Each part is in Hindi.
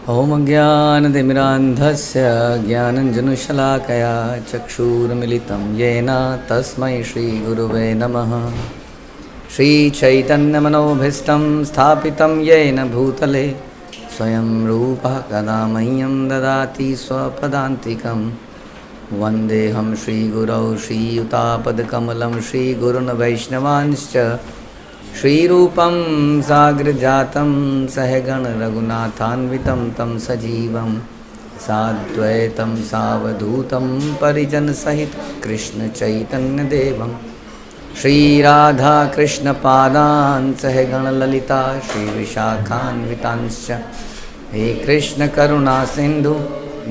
ॐ ज्ञानतिमिरान्धस्य ज्ञानञ्जनशलाकया चक्षुरुन्मिलितं येन तस्मै श्रीगुरुवे नमः। श्रीचैतन्यमनोभीष्टं स्थापितं येन भूतले स्वयं रूपः कदा मह्यं ददाति स्वपदान्तिकं। वन्देऽहं श्रीगुरौ श्रीयुतापदकमलं श्रीगुरुन् वैष्णवांश्च श्रीरूपं साग्रजातं सहगण रघुनाथान्वितं तं सजीवं साद्वैतं सावधूतं परिजनसहितं कृष्णचैतन्यदेवं श्रीराधाकृष्णपादान् सहगणललिता श्रीविशाखान्वितांश्च। हे कृष्णकरुणासिन्धु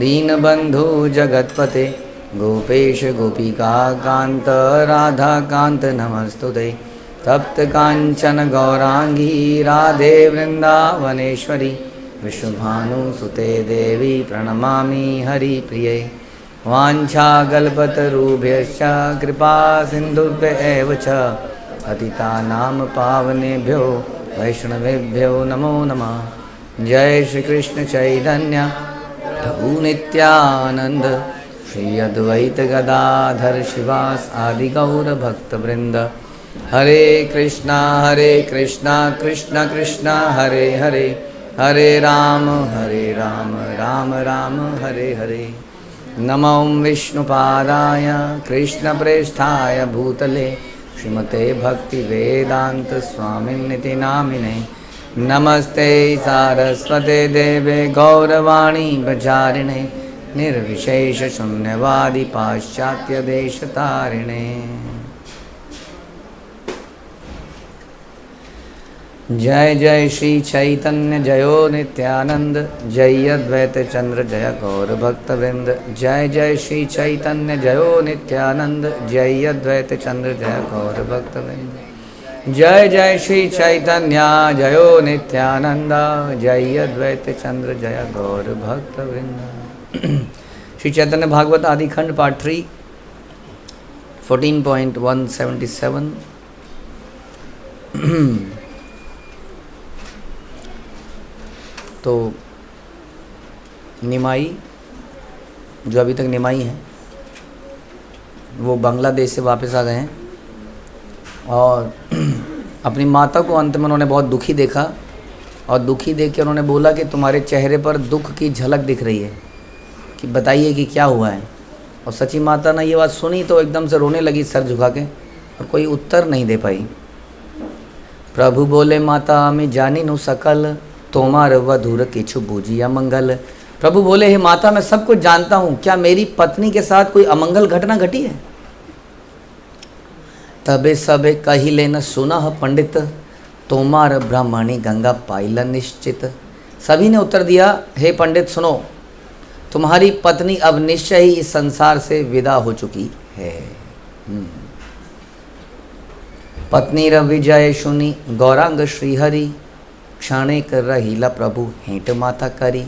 दीनबन्धु जगत्पते गोपेश गोपिकान्त राधाकान्त नमस्तुते। तप्त कांचन गौरांगी राधे वृंदावनेश्वरी विश्वभानुसुते देवी प्रणमामि हरिप्रिये। वाञ्छाकल्पतरुभ्यश्च कृपा सिन्धुभ्य एव च पतितानां पावनेभ्यो वैष्णवेभ्यो नमो नमः। जय श्री कृष्ण चैतन्य प्रभु नित्यानंद श्री अद्वैत गदाधर शिवास आदि गौर भक्तवृंद। हरे कृष्णा कृष्णा कृष्णा हरे हरे, हरे राम राम राम हरे हरे। नमो विष्णुपादाय कृष्णप्रेष्ठाय भूतले श्रीमते भक्तिवेदांत स्वामिन्निति नामिने। नमस्ते सारस्वते देवे गौरवाणी प्रचारिणे निर्विशेष शून्यवादी पाश्चात्य देशतारिणे। जय जय श्री चैतन्य जयो नित्यानंद जय अद्वैत चंद्र जय गौर भक्तवृंद। जय जय श्री चैतन्य जयो नित्यानंद जय अद्वैत चंद्र जय गौर भक्तवृंद। जय जय श्री चैतन्य जयो नित्यानंद जय अद्वैत चंद्र जय गौर भक्तवृंद। श्री चैतन्य भागवत आदि खंड पार्ट 3 14.177। तो निमाई जो अभी तक निमाई हैं वो बांग्लादेश से वापस आ गए हैं और अपनी माता को अंत में उन्होंने बहुत दुखी देखा और दुखी देख के उन्होंने बोला कि तुम्हारे चेहरे पर दुख की झलक दिख रही है, कि बताइए कि क्या हुआ है। और सची माता ने ये बात सुनी तो एकदम से रोने लगी सर झुका के और कोई उत्तर नहीं दे पाई। प्रभु बोले माता मैं जानी नु सकल तोमार वधुर किछु बूझिया मंगल। प्रभु बोले हे माता मैं सब कुछ जानता हूँ, क्या मेरी पत्नी के साथ कोई अमंगल घटना घटी है। तबे सबे कहिले न सुना पंडित तोमार ब्राह्मणी गंगा पाइल निश्चित। सभी ने उत्तर दिया हे पंडित सुनो, तुम्हारी पत्नी अब निश्चय ही इस संसार से विदा हो चुकी है। पत्नी रविजय सुनी गौरांग श्रीहरि क्षणे कर रहीला प्रभु हेंट माता करी।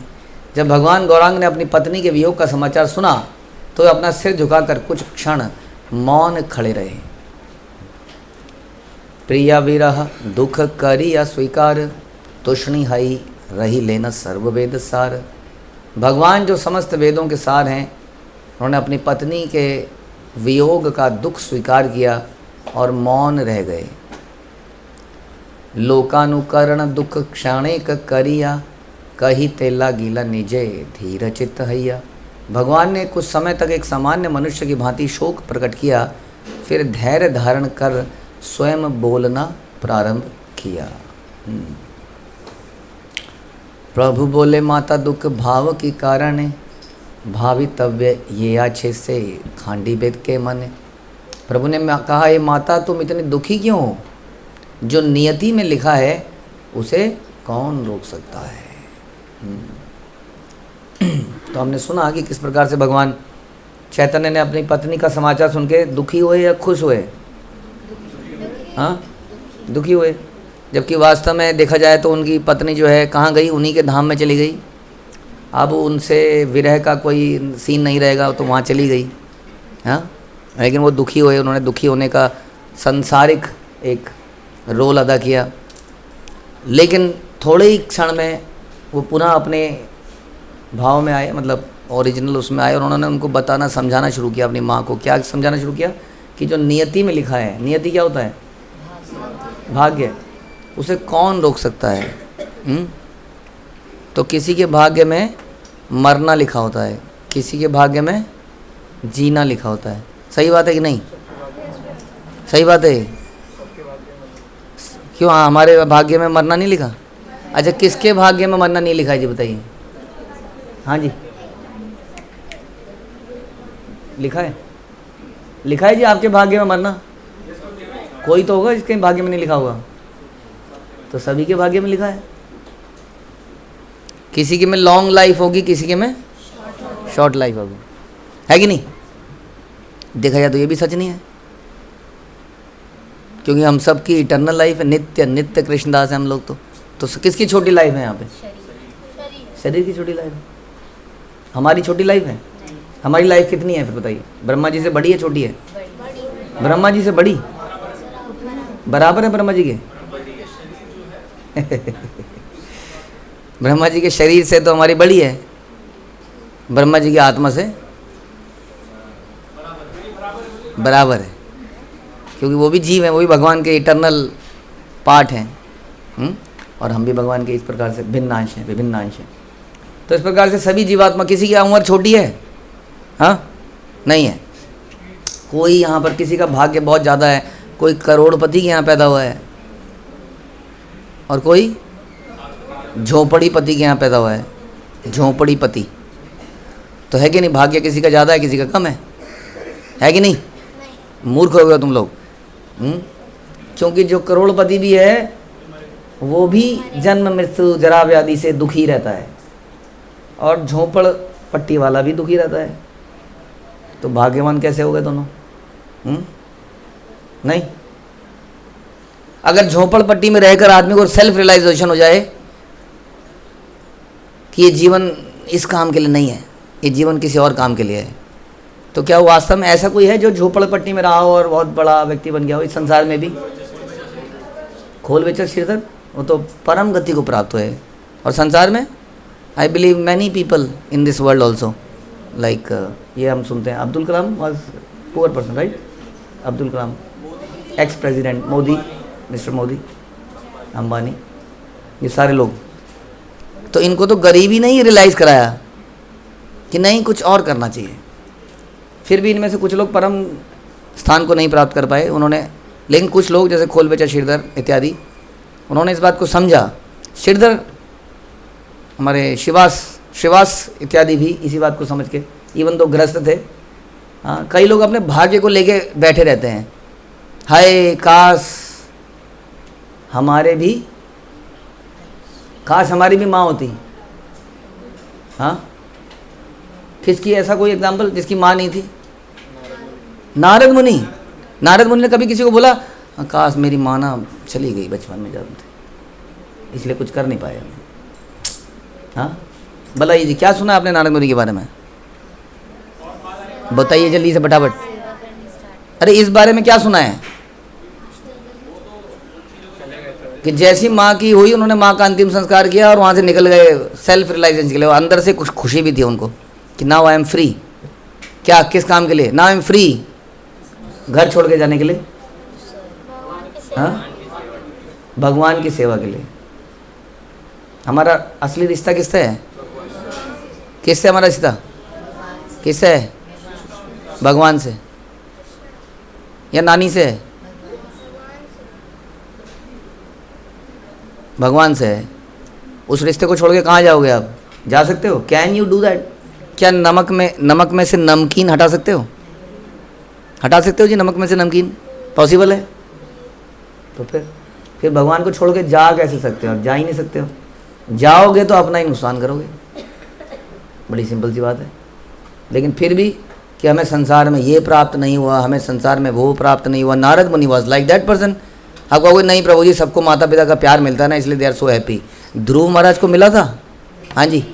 जब भगवान गौरांग ने अपनी पत्नी के वियोग का समाचार सुना तो अपना सिर झुकाकर कुछ क्षण मौन खड़े रहे। प्रिया विरह दुख करी या स्वीकार तुष्णि हई रही लेना सर्व वेद सार। भगवान जो समस्त वेदों के सार हैं उन्होंने अपनी पत्नी के वियोग का दुख स्वीकार किया और मौन रह गए। लोकानुकरण दुख क्षणेक करिया कही तेला गीला निजे धीर चित्त हैया। भगवान ने कुछ समय तक एक सामान्य मनुष्य की भांति शोक प्रकट किया, फिर धैर्य धारण कर स्वयं बोलना प्रारंभ किया। प्रभु बोले माता दुख भाव के कारण भावितव्य ये अच्छे से खांडी वेद के मन। प्रभु ने कहा हे माता तुम इतनी दुखी क्यों हो, जो नियति में लिखा है उसे कौन रोक सकता है। तो हमने सुना कि किस प्रकार से भगवान चैतन्य ने अपनी पत्नी का समाचार सुन के दुखी हुए या खुश हुए। हाँ दुखी हुए, जबकि वास्तव में देखा जाए तो उनकी पत्नी जो है कहाँ गई, उन्हीं के धाम में चली गई। अब उनसे विरह का कोई सीन नहीं रहेगा तो वहाँ चली गई। हाँ लेकिन वो दुखी हुए, उन्होंने दुखी होने का संसारिक एक रोल अदा किया। लेकिन थोड़े ही क्षण में वो पुनः अपने भाव में आए, मतलब ओरिजिनल उसमें आए, और उन्होंने उनको बताना समझाना शुरू किया अपनी माँ को। क्या समझाना शुरू किया कि जो नियति में लिखा है, नियति क्या होता है? भाग्य। उसे कौन रोक सकता है? तो किसी के भाग्य में मरना लिखा होता है, किसी के भाग्य में जीना लिखा होता है। सही बात है कि नहीं? सही बात है। क्यों? हाँ, हमारे भाग्य में मरना नहीं लिखा। अच्छा, किसके भाग्य में मरना नहीं लिखा है जी बताइए? हाँ जी, लिखा है, लिखा है जी आपके भाग्य में मरना। कोई तो होगा जिसके भाग्य में नहीं लिखा होगा, तो सभी के भाग्य में लिखा है। किसी के में लॉन्ग लाइफ होगी, किसी के में शॉर्ट लाइफ होगी, है कि नहीं? देखा जाए तो ये भी सच नहीं है, क्योंकि हम सब की इटर्नल लाइफ है, नित्य नित्य कृष्णदास है हम लोग। तो किसकी छोटी लाइफ है यहाँ पे? शरीर की छोटी लाइफ है। हमारी छोटी लाइफ है। हमारी लाइफ कितनी है फिर बताइए? ब्रह्मा जी से बड़ी है, छोटी है? ब्रह्मा जी से बड़ी, बराबर है ब्रह्मा जी के। ब्रह्मा जी के शरीर से तो हमारी बड़ी है, ब्रह्मा जी की आत्मा से बराबर है, क्योंकि वो भी जीव है, वो भी भगवान के इटर्नल पार्ट हैं। और हम भी भगवान के इस प्रकार से भिन्न अंश हैं, विभिन्न अंश हैं। तो इस प्रकार से सभी जीवात्मा, किसी की उम्र छोटी है? हाँ, नहीं है। कोई यहाँ पर किसी का भाग्य बहुत ज़्यादा है, कोई करोड़पति के यहाँ पैदा हुआ है, और कोई झोपड़ी पति के यहाँ पैदा हुआ है। झोपड़ी पति तो है कि नहीं? भाग्य किसी का ज़्यादा है, किसी का कम है कि नहीं? मूर्ख हो गए तुम लोग। क्योंकि जो करोड़पति भी है वो भी जन्म मृत्यु जरा व्याधि से दुखी रहता है, और झोपड़ पट्टी वाला भी दुखी रहता है। तो भाग्यवान कैसे हो गए दोनों? नहीं। अगर झोपड़ पट्टी में रहकर आदमी को सेल्फ रियलाइजेशन हो जाए कि ये जीवन इस काम के लिए नहीं है, ये जीवन किसी और काम के लिए है, तो क्या वो वास्तव में ऐसा कोई है जो झोपड़ पट्टी में रहा हो और बहुत बड़ा व्यक्ति बन गया हो इस संसार में भी? खोल बेचर श्रीधर, वो तो परम गति को प्राप्त हुए। और संसार में I believe many people in this world also, like ये हम सुनते हैं Abdul Kalam was poor person, right? Abdul Kalam, ex president, Modi, mister Modi, Ambani, ये सारे लोग, तो इनको तो गरीबी ने ही रियलाइज़ कराया कि नहीं, कुछ और करना चाहिए। फिर भी इनमें से कुछ लोग परम स्थान को नहीं प्राप्त कर पाए उन्होंने, लेकिन कुछ लोग जैसे खोल बेचा श्रीधर इत्यादि, उन्होंने इस बात को समझा। श्रीधर, हमारे श्रीवास इत्यादि भी इसी बात को समझ के, इवन तो ग्रस्त थे। हाँ, कई लोग अपने भाग्य को लेके बैठे रहते हैं, हाय काश हमारी भी माँ होती। हाँ, किसकी ऐसा कोई एग्जाम्पल जिसकी माँ नहीं थी? नारद मुनि ने कभी किसी को बोला काश मेरी माँ ना चली गई बचपन में जब थे, इसलिए कुछ कर नहीं पाए? हाँ, बताइए जी, क्या सुना आपने नारद मुनि के बारे में? बताइए जल्दी से फटाफट। अरे इस बारे में क्या सुना है कि जैसी माँ की हुई उन्होंने माँ का अंतिम संस्कार किया और वहाँ से निकल गए सेल्फ रियलाइजेशन के लिए। अंदर से कुछ खुशी भी थी उनको कि नाउ आई एम फ्री। क्या, किस काम के लिए? नाउ आई एम फ्री, घर छोड़ के जाने के लिए। हाँ, भगवान की सेवा के लिए। हमारा असली रिश्ता किससे है? किससे हमारा रिश्ता? किससे है? भगवान से या नानी से है? भगवान से है। उस रिश्ते को छोड़ के कहाँ जाओगे आप? जा सकते हो? Can you do that? क्या नमक में से नमकीन हटा सकते हो? हटा सकते हो जी नमक में से नमकीन? पॉसिबल है? तो फिर भगवान को छोड़ के जा कैसे सकते हो? जा ही नहीं सकते हो। जाओगे तो अपना ही नुकसान करोगे। बड़ी सिंपल सी बात है। लेकिन फिर भी कि हमें संसार में ये प्राप्त नहीं हुआ, हमें संसार में वो प्राप्त नहीं हुआ। नारद मुनि वाज लाइक दैट पर्सन। आप कहोगे नहीं प्रभु जी, सबको माता पिता का प्यार मिलता है ना, इसलिए दे आर सो हैप्पी। ध्रुव महाराज को मिला था? हाँ जी,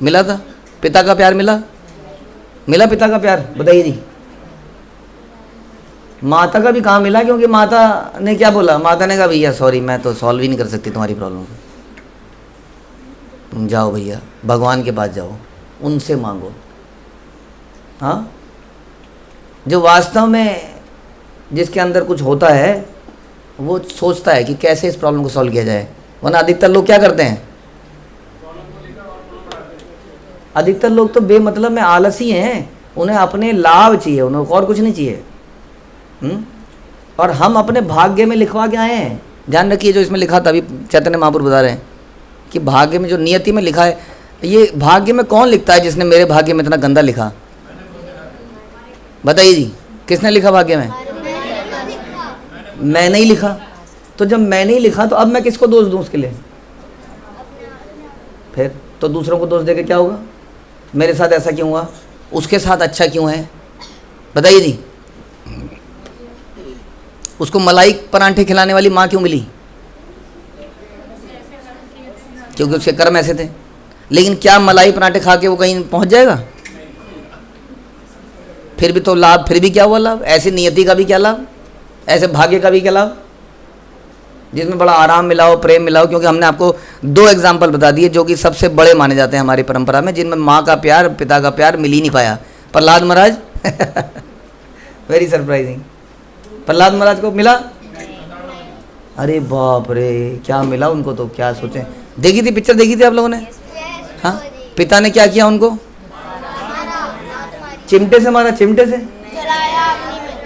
मिला था। पिता का प्यार मिला पिता का प्यार? बताइए जी। माता का भी कहाँ मिला? क्योंकि माता ने क्या बोला? माता ने कहा भैया सॉरी, मैं तो सॉल्व ही नहीं कर सकती तुम्हारी प्रॉब्लम को। तुम जाओ भैया, भगवान के पास जाओ, उनसे मांगो। हाँ, जो वास्तव में जिसके अंदर कुछ होता है वो सोचता है कि कैसे इस प्रॉब्लम को सॉल्व किया जाए। वरना अधिकतर लोग क्या करते हैं, अधिकतर लोग तो बेमतलब में आलसी हैं, उन्हें अपने लाभ चाहिए, उन्हें और कुछ नहीं चाहिए। और हम अपने भाग्य में लिखवा के आए हैं। ध्यान रखिए, जो इसमें लिखा था अभी चैतन्य महाप्रभु बता रहे हैं कि भाग्य में जो नियति में लिखा है, ये भाग्य में कौन लिखता है? जिसने मेरे भाग्य में इतना गंदा लिखा, बताइए जी, किसने लिखा भाग्य में? मैं नहीं लिखा। तो जब मैं नहीं लिखा तो अब मैं किसको दोष दूं उसके लिए? फिर तो दूसरों को दोष देके क्या होगा? मेरे साथ ऐसा क्यों हुआ, उसके साथ अच्छा क्यों है? बताइए जी। उसको मलाई परांठे खिलाने वाली माँ क्यों मिली? क्योंकि उसके कर्म ऐसे थे। लेकिन क्या मलाई परांठे खा के वो कहीं पहुंच जाएगा? फिर भी तो लाभ, फिर भी क्या हुआ लाभ? ऐसी नियति का भी क्या लाभ, ऐसे भाग्य का भी क्या लाभ, जिसमें बड़ा आराम मिला हो, प्रेम मिला हो। क्योंकि हमने आपको 2 एग्जाम्पल बता दिए जो कि सबसे बड़े माने जाते हैं हमारी परंपरा में, जिनमें माँ का प्यार, पिता का प्यार मिल ही नहीं पाया। प्रहलाद महाराज वेरी सरप्राइजिंग, प्रहलाद महाराज को मिला? अरे बाप रे, क्या मिला उनको, तो क्या सोचें। देखी थी पिक्चर, देखी थी आप लोगों ने? हाँ, पिता ने क्या किया उनको? चिमटे से मारा, चिमटे से,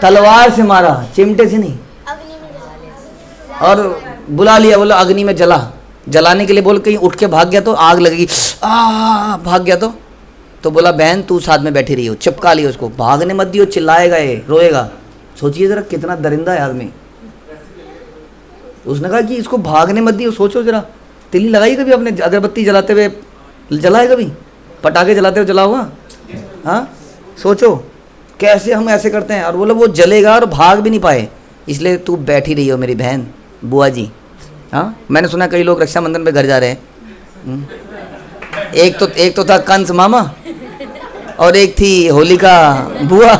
तलवार से मारा, चिमटे से नहीं। और बुला लिया, बोला अग्नि में जला, जलाने के लिए बोल, कहीं उठ के भाग गया तो आग लगेगी, भाग गया तो बोला बहन तू साथ में बैठी रही हो, चिपका लिया उसको, भागने मत दियो, चिल्लाएगा ये, रोएगा। सोचिए जरा कितना दरिंदा है आदमी। उसने कहा कि इसको भागने मत दियो। सोचो जरा, तिल्ली लगाई कभी अपने अगरबत्ती जलाते हुए, जलाए कभी? पटाखे जलाते हुए जला हुआ? हाँ, सोचो कैसे हम ऐसे करते हैं। और बोले वो जलेगा और भाग भी नहीं पाए, इसलिए तू बैठी रही हो मेरी बहन, बुआ जी। हाँ, मैंने सुना कई लोग रक्षाबंधन पे घर जा रहे हैं। एक तो था कंस मामा और एक थी होलिका बुआ।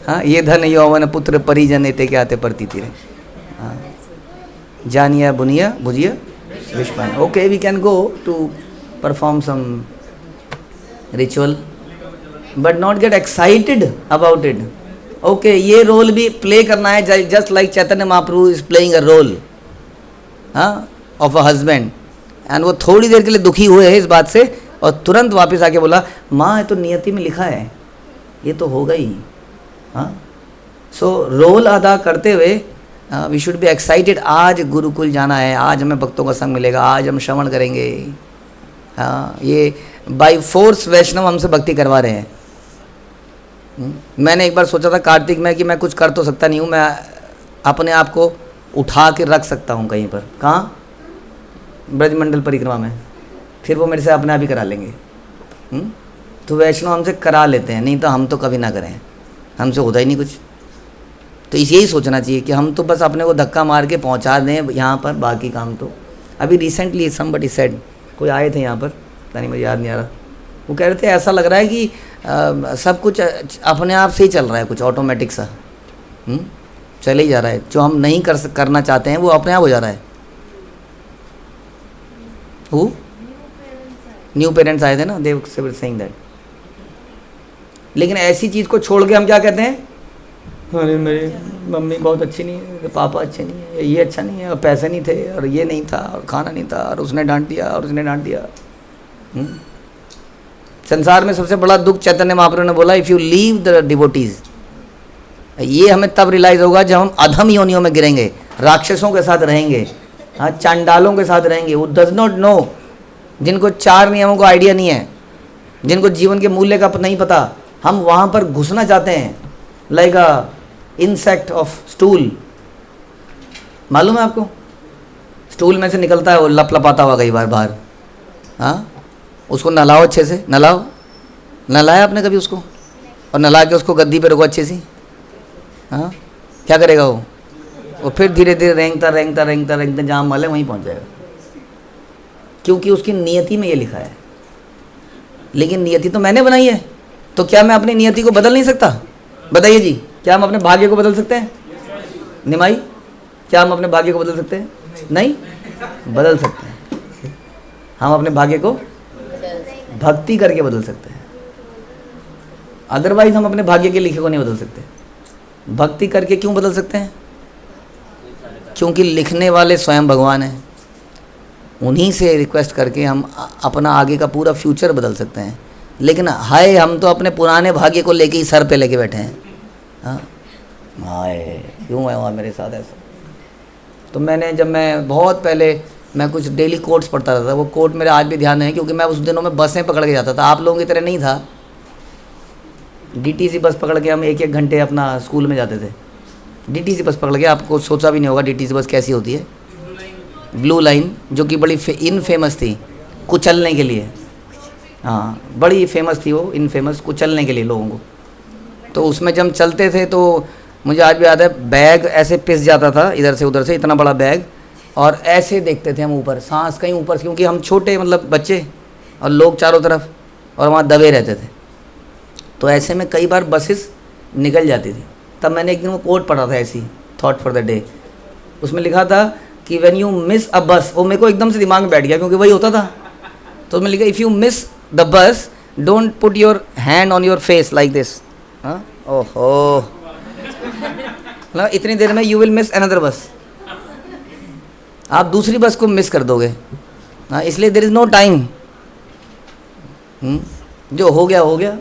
हाँ, ये धन यौवन पुत्र परिजन ते क्या आते पड़ती थी। हाँ, जानिया बुनिया भुजिया विश्वान। Okay, we can go to perform some ritual but not get excited about it. Okay, ये रोल भी प्ले करना है, just like Chaitanya Mahaprabhu is playing a role of a husband. And वो थोड़ी देर के लिए दुखी हुए हैं इस बात से और तुरंत वापस आके बोला माँ ये तो नियति में लिखा है, ये तो होगा ही। हाँ, सो रोल अदा करते हुए वी शुड बी एक्साइटेड। आज गुरुकुल जाना है, आज हमें भक्तों का संग मिलेगा, आज हम श्रवण करेंगे। हाँ, ये बाय फोर्स वैष्णव हमसे भक्ति करवा रहे हैं। मैंने एक बार सोचा था कार्तिक में कि मैं कुछ कर तो सकता नहीं हूँ, मैं अपने आप को उठा के रख सकता हूँ कहीं पर। कहाँ? ब्रजमंडल परिक्रमा में। फिर वो मेरे से अपने आप ही करा लेंगे। तो वैष्णव हमसे करा लेते हैं, नहीं तो हम तो कभी ना करें, हमसे होता ही नहीं कुछ। तो यही सोचना चाहिए कि हम तो बस अपने को धक्का मार के पहुँचा दें यहाँ पर, बाकी काम तो। अभी रिसेंटली समबडी सेड, कोई आए थे यहाँ पर, पता नहीं, मुझे याद नहीं आ रहा, वो कह रहे थे ऐसा लग रहा है कि सब कुछ अपने आप से ही चल रहा है, कुछ ऑटोमेटिक सा चले ही जा रहा है। जो हम नहीं करना चाहते हैं वो अपने आप हो जा रहा है। वो न्यू पेरेंट्स आए थे ना, दे वर सेइंग दैट। लेकिन ऐसी चीज़ को छोड़ के हम क्या कहते हैं, अरे मेरी मम्मी बहुत अच्छी नहीं है, पापा अच्छे नहीं है, ये अच्छा नहीं है, और पैसे नहीं थे, और ये नहीं था, और खाना नहीं था, और उसने डांट दिया, और उसने डांट दिया। संसार में सबसे बड़ा दुख चैतन्य महाप्रभु ने बोला, if you leave the devotees, ये हमें तब रियलाइज होगा जब हम अधम योनियों में गिरेंगे, राक्षसों के साथ रहेंगे, हाँ, चांडालों के साथ रहेंगे। वो डज नॉट नो, जिनको 4 नियमों का आइडिया नहीं है, जिनको जीवन के मूल्य का नहीं पता, हम वहाँ पर घुसना चाहते हैं। Like a insect of stool, मालूम है आपको? स्टूल में से निकलता है वो लपलपाता हुआ कई बार बाहर। हाँ, उसको नलाओ अच्छे से, नलाया आपने कभी उसको? और नला के उसको गद्दी पे रखो अच्छे से। हाँ, क्या करेगा वो फिर धीरे धीरे रेंगता जहाँ मल है वहीं पहुँच जाएगा, क्योंकि उसकी नियति में ये लिखा है। लेकिन नियति तो मैंने बनाई है, तो क्या मैं अपनी नियति को बदल नहीं सकता? बताइए जी, क्या हम अपने भाग्य को बदल सकते हैं? निमाई, क्या हम अपने भाग्य को बदल सकते हैं? नहीं बदल सकते हैं। हम अपने भाग्य को भक्ति करके बदल सकते हैं, अदरवाइज हम अपने भाग्य के लिखे को नहीं बदल सकते। भक्ति करके क्यों बदल सकते हैं? क्योंकि लिखने वाले स्वयं भगवान हैं, उन्हीं से रिक्वेस्ट करके हम अपना आगे का पूरा फ्यूचर बदल सकते हैं। लेकिन हाय, हम तो अपने पुराने भाग्य को लेके ही सर पे लेके बैठे हैं। हाँ हाय, क्यों है वहाँ मेरे साथ ऐसा? तो जब मैं बहुत पहले मैं कुछ डेली कोट्स पढ़ता रहता था, वो कोट मेरे आज भी ध्यान है, क्योंकि मैं उस दिनों में बसें पकड़ के जाता था। आप लोगों की तरह नहीं था, डीटीसी बस पकड़ के हम 1-1 घंटे अपना स्कूल में जाते थे। डीटीसी बस पकड़ के, आपको सोचा भी नहीं होगा डीटीसी बस कैसी होती है, ब्लू लाइन, जो कि बड़ी इनफेमस थी कुचलने के लिए। हाँ, बड़ी फेमस थी वो, इनफेमस, कुचलने के लिए लोगों को। तो उसमें जब चलते थे तो मुझे आज भी याद है, बैग ऐसे पिस जाता था इधर से उधर से, इतना बड़ा बैग, और ऐसे देखते थे हम ऊपर, सांस कहीं ऊपर, क्योंकि हम छोटे मतलब बच्चे और लोग चारों तरफ, और वहाँ दबे रहते थे। तो ऐसे में कई बार बसेस निकल जाती थी। तब मैंने एक दिन वो कोट पढ़ा था, ऐसी थॉट फॉर द डे। उसमें लिखा था कि व्हेन यू मिस अ बस, वो मेरे को एकदम से दिमाग में बैठ गया क्योंकि वही होता था। तो उसमें लिखा, if you miss the bus don't put your hand on your face like this. हाँ, ओहो, मतलब इतनी देर में यू विल मिस अनदर बस, आप दूसरी बस को मिस कर दोगे। हाँ, इसलिए देयर इज़ नो टाइम। जो हो गया हो गया,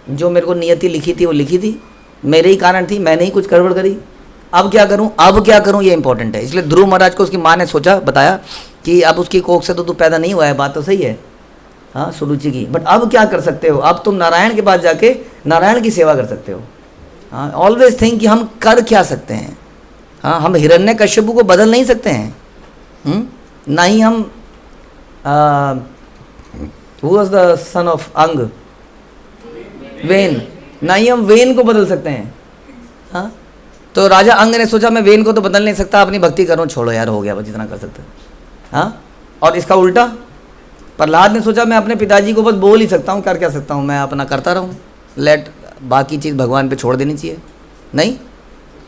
जो मेरे को नियति लिखी थी वो लिखी थी, मेरे ही कारण थी, मैंने ही कुछ गड़बड़ करी। अब क्या करूं, अब क्या करूं, ये इंपॉर्टेंट है। इसलिए ध्रुव महाराज को उसकी माँ ने बताया कि अब उसकी कोख से तो तू पैदा नहीं हुआ है, बात तो सही है, हाँ, सुरुचि की, बट अब क्या कर सकते हो? अब तुम नारायण के पास जाके नारायण की सेवा कर सकते हो। हाँ, ऑलवेज थिंक कि हम कर क्या सकते हैं। हाँ, हम हिरण्यकश्यपु को बदल नहीं सकते हैं, ना ही हम who was the son of अंग, वेन, ना ही हम वेन को बदल सकते हैं। हाँ, तो राजा अंग ने सोचा मैं वेन को तो बदल नहीं सकता, अपनी भक्ति करूँ, छोड़ो यार, हो गया बस जितना कर सकते। हाँ, और इसका उल्टा प्रहलाद ने सोचा मैं अपने पिताजी को बस बोल ही सकता हूँ, कर क्या सकता हूँ, मैं अपना करता रहूँ, लेट बाकी चीज़ भगवान पे छोड़ देनी चाहिए। नहीं,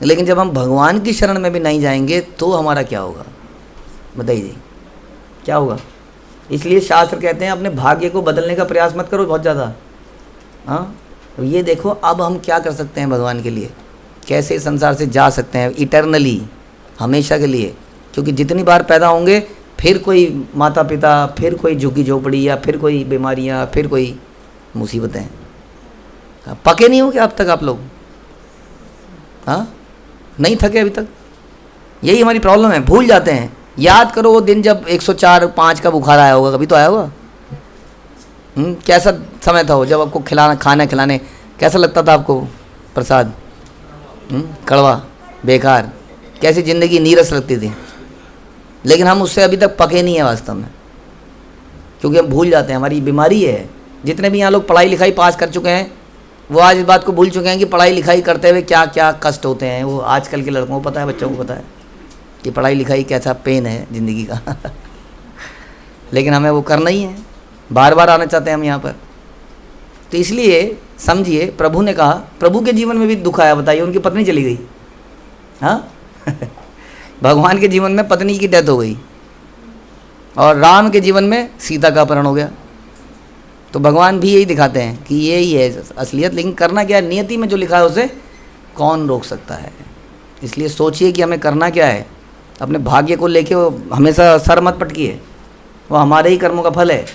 लेकिन जब हम भगवान की शरण में भी नहीं जाएंगे तो हमारा क्या होगा, बताइए जी, क्या होगा? इसलिए शास्त्र कहते हैं अपने भाग्य को बदलने का प्रयास मत करो बहुत ज़्यादा। हाँ, तो ये देखो अब हम क्या कर सकते हैं भगवान के लिए, कैसे इस संसार से जा सकते हैं इटर्नली, हमेशा के लिए। क्योंकि जितनी बार पैदा होंगे फिर कोई माता पिता, फिर कोई झुग्गी झोपड़ी, या फिर कोई बीमारियाँ, फिर कोई मुसीबतें। पके नहीं हो क्या अब तक आप लोग? हाँ, नहीं थके अभी तक? यही हमारी प्रॉब्लम है, भूल जाते हैं। याद करो वो दिन जब 104-5 का बुखार आया होगा, कभी तो आया होगा। कैसा समय था वो, जब आपको खाना खिलाने कैसा लगता था आपको प्रसाद? कड़वा, बेकार, कैसी ज़िंदगी नीरस लगती थी। लेकिन हम उससे अभी तक पके नहीं हैं वास्तव में, क्योंकि हम भूल जाते हैं, हमारी बीमारी है। जितने भी यहाँ लोग पढ़ाई लिखाई पास कर चुके हैं वो आज इस बात को भूल चुके हैं कि पढ़ाई लिखाई करते हुए क्या क्या कष्ट होते हैं। वो आजकल के लड़कों को पता है, बच्चों को पता है कि पढ़ाई लिखाई कैसा पेन है ज़िंदगी का लेकिन हमें वो करना ही है, बार बार आना चाहते हैं हम यहाँ पर। तो इसलिए समझिए, प्रभु ने कहा, प्रभु के जीवन में भी दुख आया, बताइए, उनकी पत्नी चली गई। हाँ भगवान के जीवन में पत्नी की डेथ हो गई, और राम के जीवन में सीता का अपहरण हो गया। तो भगवान भी यही दिखाते हैं कि यही है असलियत। लेकिन करना क्या है, नियति में जो लिखा है उसे कौन रोक सकता है। इसलिए सोचिए कि हमें करना क्या है। अपने भाग्य को लेके वो हमेशा सर मत पटकिए, वो हमारे ही कर्मों का फल है।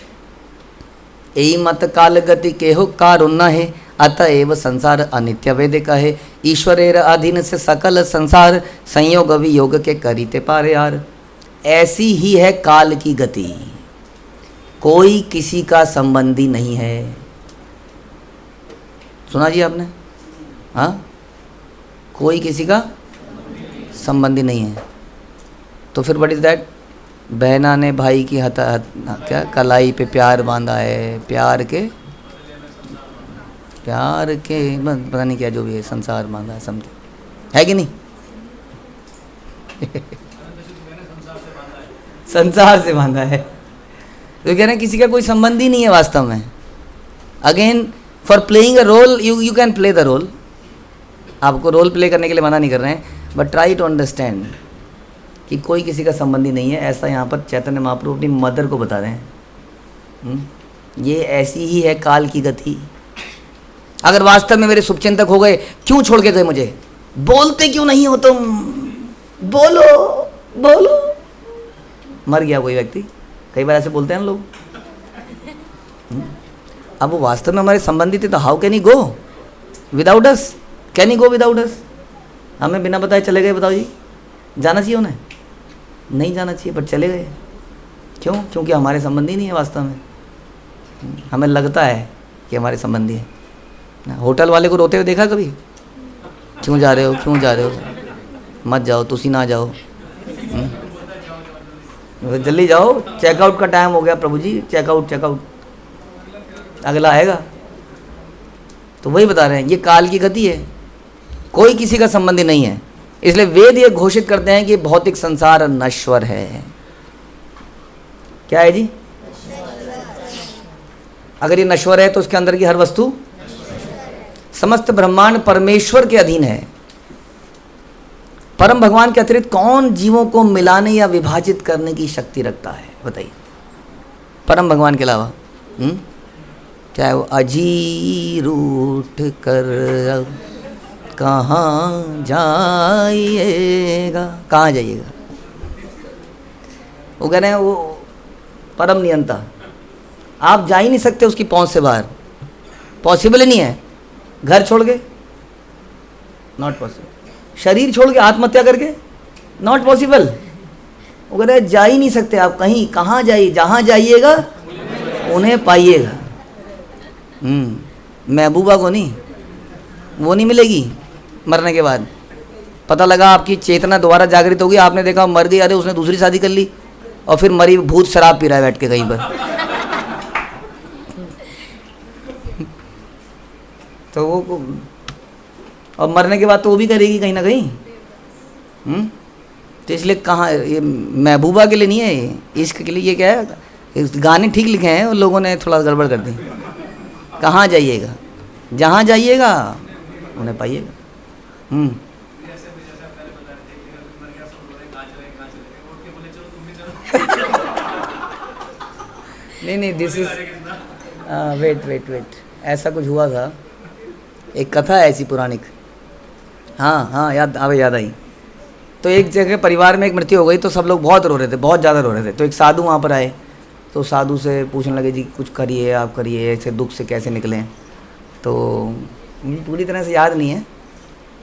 यही मत काल गति के हो कारुण्य है, अतएव संसार अनित्य वेद का है। ईश्वरेर अधीन से सकल संसार, संयोग वियोग के करीते पारे यार। ऐसी ही है काल की गति, कोई किसी का संबंधी नहीं है। सुना जी आपने? हाँ, कोई किसी का संबंधी नहीं है। तो फिर व्हाट इज दैट? बहना ने भाई की क्या कलाई पे प्यार बांधा है, प्यार के पता नहीं क्या जो भी है, संसार बांधा है, समझे है कि नहीं संसार से बांधा है। तो कह रहे हैं किसी का कोई संबंध ही नहीं है वास्तव में। Again, for playing a role you can play the role. आपको रोल प्ले करने के लिए मना नहीं कर रहे हैं, बट ट्राई टू अंडरस्टैंड कि कोई किसी का संबंधी नहीं है। ऐसा यहाँ पर चैतन्य महाप्रभु अपनी मदर को बता रहे हैं। ये ऐसी ही है काल की गति। अगर वास्तव में मेरे शुभचिंतक हो गए, क्यों छोड़ के गए मुझे? बोलते क्यों नहीं हो तुम? बोलो बोलो। मर गया कोई व्यक्ति, कई बार ऐसे बोलते हैं लोग। अब वो वास्तव में हमारे संबंधी थे, तो how can he go without us? Can he go without अस? हमें बिना बताए चले गए, बताओ जी। जाना चाहिए उन्हें? नहीं जाना चाहिए, पर चले गए। क्यों? क्योंकि हमारे संबंधी नहीं है वास्तव में। हमें लगता है कि हमारे संबंधी है। होटल वाले को रोते हुए देखा कभी? क्यों जा रहे हो, क्यों जा रहे हो? मत जाओ, तुसी ना जाओ, जल्दी जाओ, चेकआउट का टाइम हो गया प्रभु जी, चेकआउट चेकआउट, अगला आएगा। तो वही बता रहे हैं, ये काल की गति है, कोई किसी का संबंधी नहीं है। इसलिए वेद ये घोषित करते हैं कि भौतिक संसार नश्वर है। क्या है जी? अगर ये नश्वर है तो उसके अंदर की हर वस्तु, समस्त ब्रह्मांड परमेश्वर के अधीन है। परम भगवान के अतिरिक्त कौन जीवों को मिलाने या विभाजित करने की शक्ति रखता है? बताइए, परम भगवान के अलावा। चाहे वो अजीर उठ कर अब कहाँ जाइएगा, कहाँ जाइएगा? वो कह रहे हैं वो परम नियंता, आप जा ही नहीं सकते उसकी पहुंच से बाहर, पॉसिबल ही नहीं है। घर छोड़ के नॉट पॉसिबल, शरीर छोड़ के आत्महत्या करके नॉट पॉसिबल। वो कह रहे हैं जा ही नहीं सकते आप कहीं, कहाँ जाइए? जहाँ जाइएगा उन्हें पाइएगा। महबूबा को नहीं, वो नहीं मिलेगी मरने के बाद। पता लगा आपकी चेतना दोबारा जागृत होगी, आपने देखा मर गई, अरे उसने दूसरी शादी कर ली, और फिर मरी भूत शराब पी रहा है बैठ के कहीं पर। तो वो, और मरने के बाद तो वो भी करेगी कहीं ना कहीं। तो इसलिए कहाँ, ये महबूबा के लिए नहीं है, ये इश्क के लिए। ये क्या है, गाने ठीक लिखे हैं और लोगों ने थोड़ा गड़बड़ कर दी। कहाँ जाइएगा? जहाँ जाइएगा उन्हें पाइएगा। नहीं, दिस इज वेट, ऐसा कुछ हुआ था, एक कथा है ऐसी पुराणिक। हाँ, याद आई। तो एक जगह परिवार में एक मृत्यु हो गई, तो सब लोग बहुत रो रहे थे, बहुत ज़्यादा रो रहे थे। तो एक साधु वहाँ पर आए, तो साधु से पूछने लगे, जी कुछ करिए, आप करिए, ऐसे दुख से कैसे निकलें। तो मुझे पूरी तरह से याद नहीं है,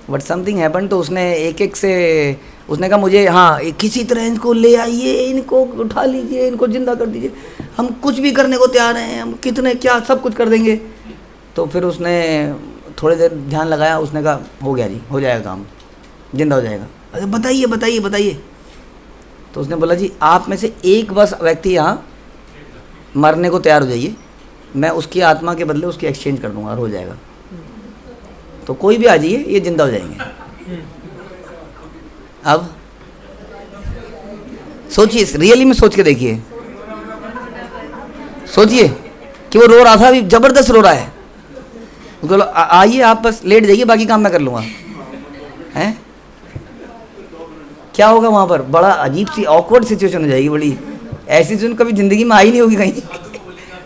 बट समथिंग हैपन। तो उसने एक से उसने कहा मुझे, हाँ किसी तरह इनको ले आइए, इनको उठा लीजिए, इनको जिंदा कर दीजिए, हम कुछ भी करने को तैयार हैं, हम कितने क्या सब कुछ कर देंगे। तो फिर उसने थोड़ी देर ध्यान लगाया, उसने कहा हो गया जी, हो जाएगा काम, जिंदा हो जाएगा। अरे बताइए। तो उसने बोला जी आप में से एक बस व्यक्ति यहाँ मरने को तैयार हो जाइए, मैं उसकी आत्मा के बदले उसकी एक्सचेंज कर दूंगा और हो जाएगा। तो कोई भी आ जाइए, ये जिंदा हो जाएंगे। अब सोचिए, रियली में सोच के देखिए, सोचिए कि वो रो रहा था, अभी जबरदस्त रो रहा है। बोलो आइए आप बस लेट जाइए, बाकी काम मैं कर लूँगा। हैं क्या होगा वहाँ पर? बड़ा अजीब सी ऑकवर्ड सिचुएशन हो जाएगी, बड़ी ऐसी सिचुएशन कभी ज़िंदगी में आई नहीं होगी कहीं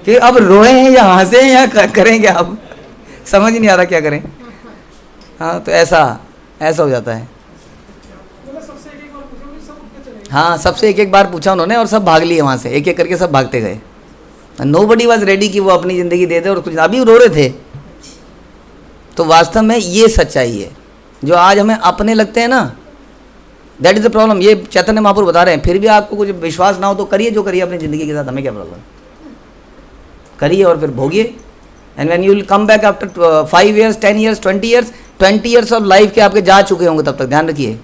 कि अब रोए हैं या हंसे हैं या करें क्या, अब समझ ही नहीं आ रहा क्या करें। हाँ, तो ऐसा हो जाता है। हाँ, सबसे एक बार पूछा उन्होंने और सब भाग लिए वहाँ से, एक करके सब भागते गए। नोबडी वाज रेडी कि वो अपनी ज़िंदगी दे दे, और कुछ अभी रो रहे थे। तो वास्तव में ये सच्चाई है जो आज हमें अपने लगते हैं ना, दैट इज़ द प्रॉब्लम। ये चैतन्य महाप्रभु बता रहे हैं। फिर भी आपको कुछ विश्वास ना हो तो करिए जो करिए अपनी ज़िंदगी के साथ, हमें क्या प्रॉब्लम, करिए और फिर भोगिए। And when you will come back after 5 years 10 years 20 years of life के आपके जा चुके होंगे, तब तक ध्यान रखिए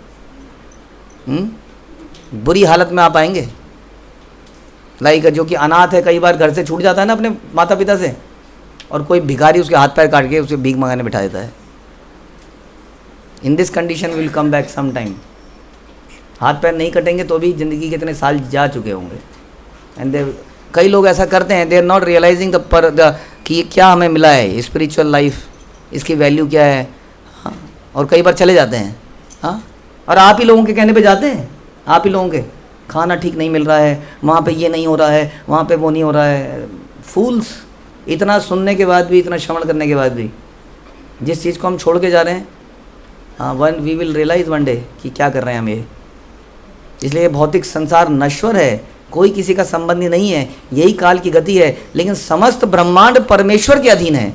बुरी हालत में आप आएंगे। लाइक जो कि अनाथ है, कई बार घर से छूट जाता है ना अपने माता पिता से, और कोई भिखारी उसके हाथ पैर काट के उसे भीख मंगाने बिठा देता है। In this condition will come back some time. हाथ पैर नहीं कटेंगे तो भी ज़िंदगी के इतने साल जा चुके होंगे। एंड कई लोग ऐसा करते हैं, they are not realising the कि क्या हमें मिला है, स्पिरिचुअल लाइफ, इसकी वैल्यू क्या है। हाँ, और कई बार चले जाते हैं। हाँ, और आप ही लोगों के कहने पे जाते हैं, आप ही लोगों के, खाना ठीक नहीं मिल रहा है, वहाँ पे ये नहीं हो रहा है, वहाँ पे वो नहीं हो रहा है, फूल्स, इतना सुनने के बाद भी, इतना श्रवण करने के बाद भी, जिस चीज़ को हम छोड़ के जा रहे हैं, हाँ, one we will realise one day कि क्या कर रहे हैं हम ये। इसलिए भौतिक संसार नश्वर है, कोई किसी का संबंधी नहीं है, यही काल की गति है, लेकिन समस्त ब्रह्मांड परमेश्वर के अधीन है।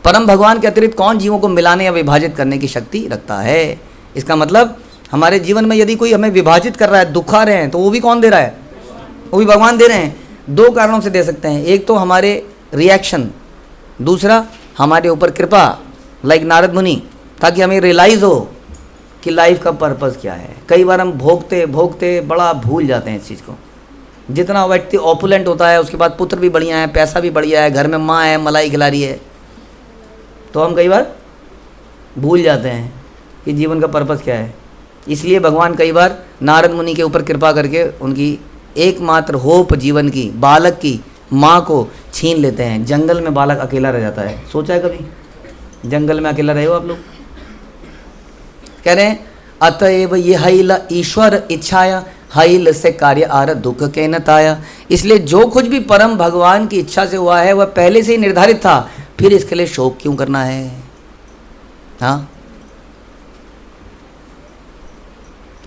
परम भगवान के अतिरिक्त कौन जीवों को मिलाने या विभाजित करने की शक्ति रखता है? इसका मतलब हमारे जीवन में यदि कोई हमें विभाजित कर रहा है, दुखा रहे हैं, तो वो भी कौन दे रहा है? वो भी भगवान दे रहे हैं। दो कारणों से दे सकते हैं, एक तो हमारे रिएक्शन, दूसरा हमारे ऊपर कृपा, लाइक नारद मुनि, ताकि हमें रियलाइज हो कि लाइफ का पर्पस क्या है। कई बार हम भोगते भोगते बड़ा भूल जाते हैं इस चीज़ को। जितना व्यक्ति ऑपुलेंट होता है, उसके बाद पुत्र भी बढ़िया है, पैसा भी बढ़िया है, घर में माँ है, मलाई खिला रही है, तो हम कई बार भूल जाते हैं कि जीवन का पर्पस क्या है। इसलिए भगवान कई बार नारद मुनि के ऊपर कृपा करके उनकी एकमात्र होप जीवन की, बालक की माँ को छीन लेते हैं। जंगल में बालक अकेला रह जाता है। सोचा है कभी जंगल में अकेला रहे हो आप लोग? कह रहे हैं अतएव ये हईल ईश्वर इच्छाया, हईल से कार्य आर दुख के न ताया। इसलिए जो कुछ भी परम भगवान की इच्छा से हुआ है वह पहले से ही निर्धारित था, फिर इसके लिए शोक क्यों करना है? हाँ,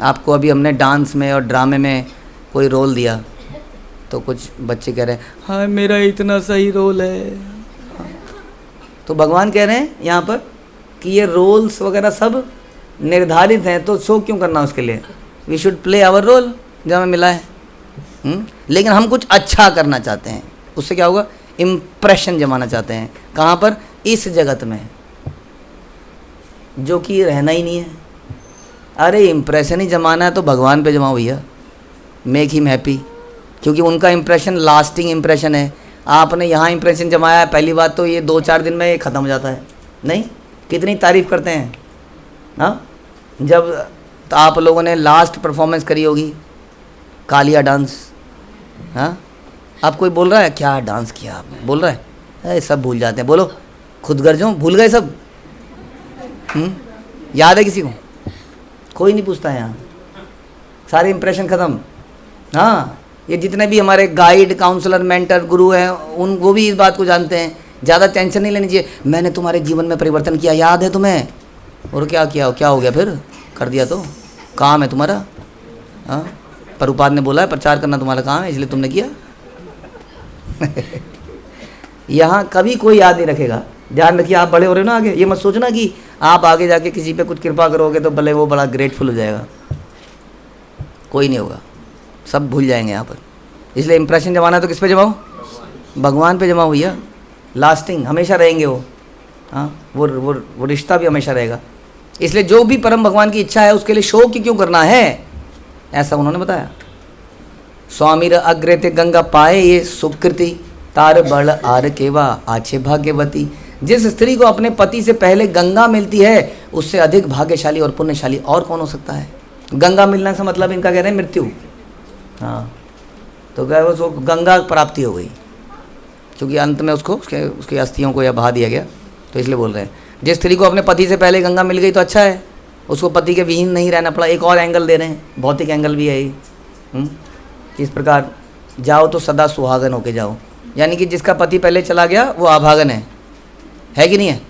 आपको अभी हमने डांस में और ड्रामे में कोई रोल दिया, तो कुछ बच्चे कह रहे हैं हाँ मेरा इतना सही रोल है। तो भगवान कह रहे हैं यहाँ पर कि ये रोल्स वगैरह सब निर्धारित हैं, तो शोक क्यों करना उसके लिए? We should play our role जो हमें मिला है। लेकिन हम कुछ अच्छा करना चाहते हैं, उससे क्या होगा? इम्प्रेशन जमाना चाहते हैं। कहाँ पर? इस जगत में, जो कि रहना ही नहीं है। अरे इम्प्रेशन ही जमाना है तो भगवान पे जमाओ भैया, मेक हिम हैप्पी, क्योंकि उनका इम्प्रेशन लास्टिंग इम्प्रेशन है। आपने यहाँ इम्प्रेशन जमाया है, पहली बात तो ये 2-4 दिन में ये ख़त्म हो जाता है। नहीं, कितनी तारीफ़ करते हैं। हाँ, जब तो आप लोगों ने लास्ट परफॉर्मेंस करी होगी कालिया डांस, हाँ, आप कोई बोल रहा है क्या डांस किया आपने? बोल रहा है? अरे सब भूल जाते हैं। बोलो, खुद गर्जों भूल गए सब। याद है किसी को? कोई नहीं पूछता है यहाँ, सारे इंप्रेशन ख़त्म। हाँ, ये जितने भी हमारे गाइड, काउंसलर, मेंटर, गुरु हैं, वो भी इस बात को जानते हैं। ज़्यादा टेंशन नहीं लेनी चाहिए। मैंने तुम्हारे जीवन में परिवर्तन किया, याद है तुम्हें? और क्या किया? क्या हो गया फिर? कर दिया तो काम है तुम्हारा। हाँ, प्रभुपाद ने बोला है प्रचार करना तुम्हारा काम है, इसलिए तुमने किया। यहाँ कभी कोई याद नहीं रखेगा। ध्यान रखिए, आप बड़े हो रहे हो ना आगे, ये मत सोचना कि आप आगे जाके किसी पे कुछ कृपा करोगे तो भले वो बड़ा ग्रेटफुल हो जाएगा। कोई नहीं होगा, सब भूल जाएंगे यहाँ पर। इसलिए इंप्रेशन जमाना तो किस पे जमाओ? भगवान पे जमाओ भैया। लास्टिंग हमेशा रहेंगे वो। हाँ, वो रिश्ता भी हमेशा रहेगा। इसलिए जो भी परम भगवान की इच्छा है उसके लिए शोक क्यों करना है, ऐसा उन्होंने बताया। स्वामी अग्रे ते गंगा पाए ये सुकृति, तार बड़ आर केवा आछे भाग्यवती। जिस स्त्री को अपने पति से पहले गंगा मिलती है उससे अधिक भाग्यशाली और पुण्यशाली और कौन हो सकता है? गंगा मिलने से मतलब इनका कह रहे हैं मृत्यु। हाँ, तो क्या उसको गंगा प्राप्ति हो गई, क्योंकि अंत में उसको उसकी अस्थियों को या बहा दिया गया, तो इसलिए बोल रहे हैं जिस स्त्री को अपने पति से पहले गंगा मिल गई तो अच्छा है, उसको पति के विहीन नहीं रहना पड़ा। एक और एंगल दे रहे हैं, भौतिक एंगल भी है ये। इस प्रकार जाओ तो सदा सुहागन होके जाओ, यानी कि जिसका पति पहले चला गया वो अभागन है कि नहीं है?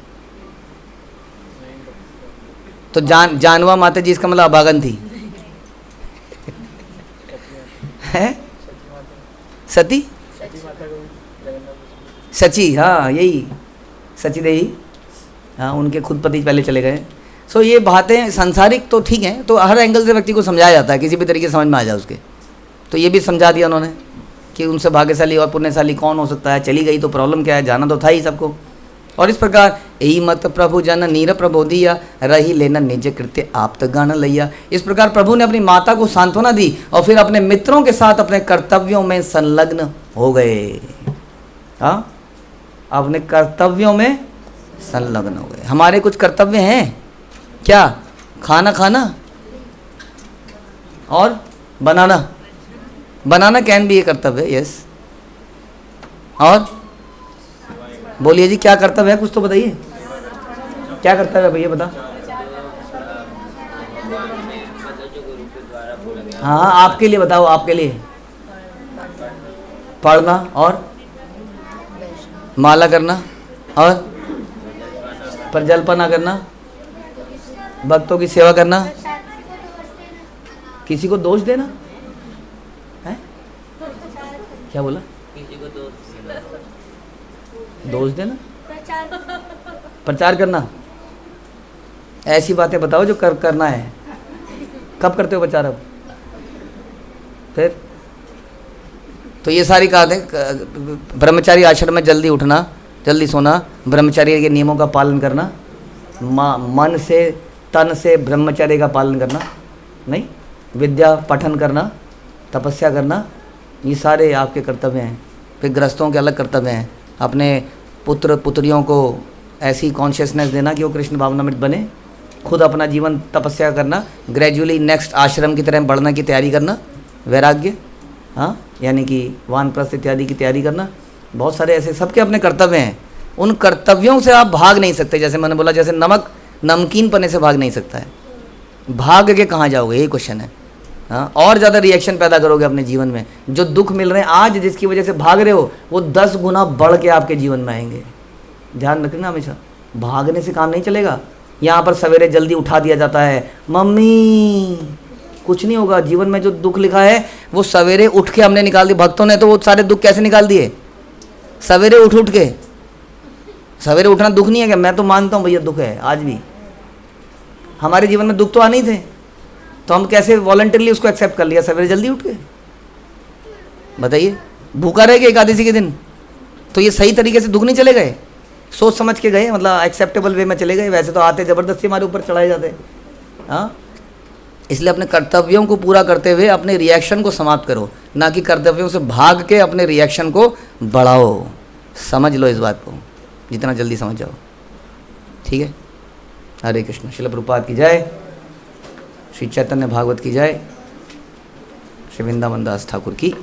तो जानवा माता जी इसका मतलब अभागन थी है? सती सची, हाँ यही सची देवी, हाँ उनके खुद पति पहले चले गए। सो ये बातें सांसारिक तो ठीक हैं, तो हर एंगल से व्यक्ति को समझाया जाता है, किसी भी तरीके से समझ में आ जाए उसके। तो ये भी समझा दिया उन्होंने कि उनसे भाग्यशाली और पुण्यशाली कौन हो सकता है। चली गई तो प्रॉब्लम क्या है, जाना तो था ही सबको। और इस प्रकार यही मत प्रभु जन नीर प्रबोधिया, रही लेना निज कृत्य आप गाना लैया। इस प्रकार प्रभु ने अपनी माता को सांत्वना दी और फिर अपने मित्रों के साथ अपने कर्तव्यों में संलग्न हो गए। हाँ, अपने कर्तव्यों में संलग्न हो गए। हमारे कुछ कर्तव्य हैं क्या? खाना खाना और बनाना कैन भी ये कर्तव्य है। यस, और बोलिए जी क्या कर्तव्य है, कुछ तो बताइए। क्या कर्तव्य है भैया, बता। हाँ आपके लिए बताओ, आपके लिए पढ़ना और माला करना और प्रजल्पना करना, भक्तों की सेवा करना, किसी को दोष देना है? क्या बोला? दोष देना, प्रचार करना, ऐसी बातें बताओ जो करना है। कब करते हो प्रचार? अब फिर तो ये सारी बातें, ब्रह्मचारी आश्रम में जल्दी उठना, जल्दी सोना, ब्रह्मचर्य के नियमों का पालन करना, मन से तन से ब्रह्मचर्य का पालन करना, नहीं विद्या पठन करना, तपस्या करना, ये सारे आपके कर्तव्य हैं। फिर गृहस्थों के अलग कर्तव्य हैं, अपने पुत्र पुत्रियों को ऐसी कॉन्शियसनेस देना कि वो कृष्ण भावनामृत बने, खुद अपना जीवन तपस्या करना, ग्रेजुअली नेक्स्ट आश्रम की तरह बढ़ने की तैयारी करना, वैराग्य, हाँ यानी कि वानप्रस्थ इत्यादि की तैयारी करना। बहुत सारे ऐसे सबके अपने कर्तव्य हैं, उन कर्तव्यों से आप भाग नहीं सकते। जैसे मैंने बोला, जैसे नमक नमकीन पने से भाग नहीं सकता है, भाग के कहाँ जाओगे, यही क्वेश्चन है। हाँ, और ज़्यादा रिएक्शन पैदा करोगे अपने जीवन में। जो दुख मिल रहे हैं आज, जिसकी वजह से भाग रहे हो, वो 10 गुना बढ़ के आपके जीवन में आएंगे। ध्यान रखना हमेशा, भागने से काम नहीं चलेगा। यहाँ पर सवेरे जल्दी उठा दिया जाता है, मम्मी कुछ नहीं होगा। जीवन में जो दुख लिखा है वो सवेरे उठ के हमने निकाल दिए। भक्तों ने तो वो सारे दुख कैसे निकाल दिए? सवेरे उठ के। सवेरे उठना दुख नहीं है क्या? मैं तो मानता हूँ भैया दुख है, आज भी हमारे जीवन में दुख तो आने ही थे, तो हम कैसे वॉलंटरली उसको एक्सेप्ट कर लिया सवेरे जल्दी उठ के? बताइए, भूखा रह गए एकादशी के दिन, तो ये सही तरीके से दुख नहीं चले गए, सोच समझ के गए, मतलब एक्सेप्टेबल वे में चले गए। वैसे तो आते ज़बरदस्ती हमारे ऊपर चढ़ाए जाते। हाँ, इसलिए अपने कर्तव्यों को पूरा करते हुए अपने रिएक्शन को समाप्त करो, ना कि कर्तव्यों से भाग के अपने रिएक्शन को बढ़ाओ। समझ लो इस बात को, जितना जल्दी समझ जाओ, ठीक है। हरे कृष्ण। श्रील प्रभुपाद की जय, श्री चैतन्य भागवत की जय, श्री वृंदावन दास ठाकुर की